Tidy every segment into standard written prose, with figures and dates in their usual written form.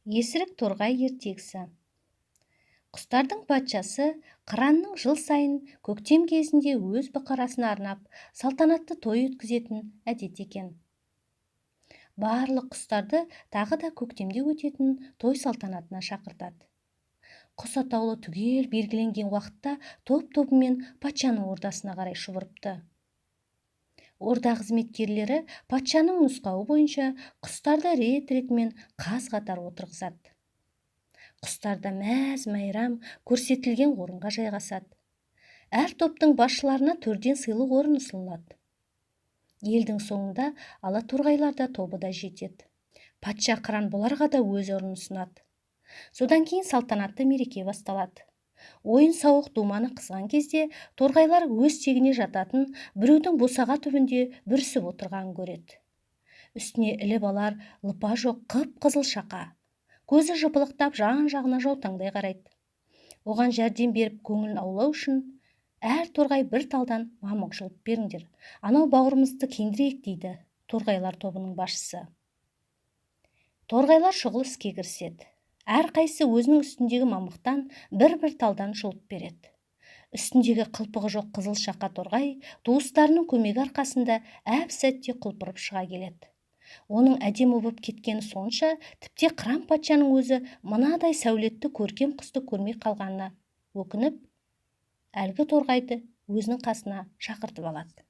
Есірік торғай ертегісі. Құстардың патшасы қыранның жыл сайын көктем кезінде өз бұқарасына арнап салтанатты той өткізетін әдет екен. Барлық құстарды тағы да көктемде өтетін той салтанатына шақыртады. Құс атаулы түгел белгіленген уақытта топ-тобымен патшаның ордасына қарай шұбырыпты. Орда қызметкерлері патшаның нұсқауы бойынша құстарды рет-ретімен қаз-қатар отырғызады. Құстарда мәз-майрам көрсетілген орынға жайғасады. Әр топтың басшыларына төрден сыйлық орын ұсынылады. Елдің соңында алаторғайлар да тобы да жетеді. Патша қыран бұларға да өз орнын ұсынады. Содан кейін салтанатты мереке басталады. Ойын-сауық думаны қызған кезде торғайлар өз тегіне жататын біреудің босаға түбінде бүрісіп отырғанын көреді. Үстіне іліп алар лыпа жоқ қып-қызыл шақа. Көзі жыпылықтап жан-жағына жаутаңдай қарайды. Оған жәрдем беріп көңілін аулау үшін әр торғай бір талдан мамық жұлып беріңдер. Анау бауырымызды кеңдірейік дейді торғайлар тобының басшысы. Торғайлар шұғыл іске кіріседі. Әрқайсысы өзінің үстіндегі мамықтан бір-бір талдан жұлып береді. Үстіндегі қылпығы жоқ қызыл шақа торғай туыстарының көмегі арқасында әп-сәтте құлпырып шыға келеді. Оның әдемі болып кеткені сонша, тіпті қыран патшаның өзі мынадай сәулетті көркем құсты көрмей қалғанына өкініп, әлгі торғайды өзінің қасына шақыртып алады.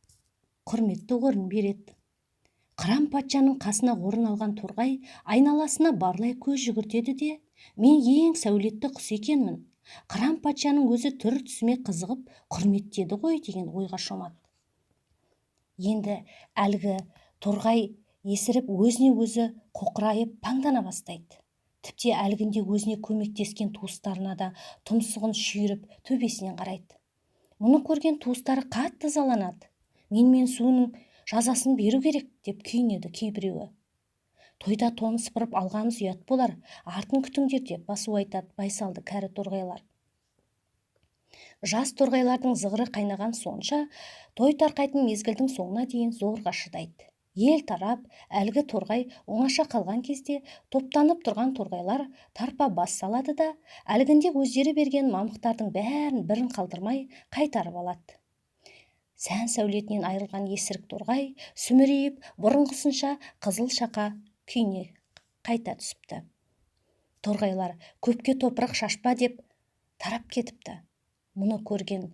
Құрметті орын береді. Қыран патшаның қасына орын алған торғай айналасына барлай көз жүгіртеді де, мен ең сәулетті құс екенмін. Қыран патшаның өзі түр-түсіме қызығып құрметтеді ғой деген ойға шомады. Енді әлгі торғай есіріп өзіне өзі қоқырайып паңдана бастайды. Тіпті әлгінде өзіне көмектескен туыстарына да тұмсығын шүйіріп төбесінен қарайды. Мұны көрген туыстары қатты ызаланады. Мен суының жазасын беру керек деп күйінеді кейбіреуі. Тойда тоны сыпырып алғанымыз ұят болар, артын күтіңдер деп басу айтады байсалды кәрі торғайлар. Жас торғайлардың зығыры қайнаған сонша, той тарқайтын мезгілдің соңына дейін зорға шыдайды. Ел тарап, әлгі торғай оңаша қалған кезде топтанып тұрған торғайлар тарпа бас салады да, әлгінде өздері берген мамықтардың бәрін бірін қалдырмай қайтарып алады. Сән сәулетінен айырылған есірік торғай сүмірейіп, бұрынғысынша қызыл шақа күйіне қайта түсіпті. Торғайлар көпке топырақ шашпа деп тарап кетіпті. Мұны көрген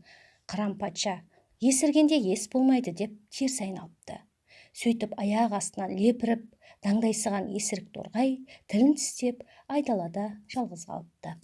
қыран патша есіргенде ес болмайды деп теріс айналыпты. Сөйтіп аяқ астынан лепіріп даңдайсыған есірік торғай тілін тістеп айдалада жалғыз қалыпты.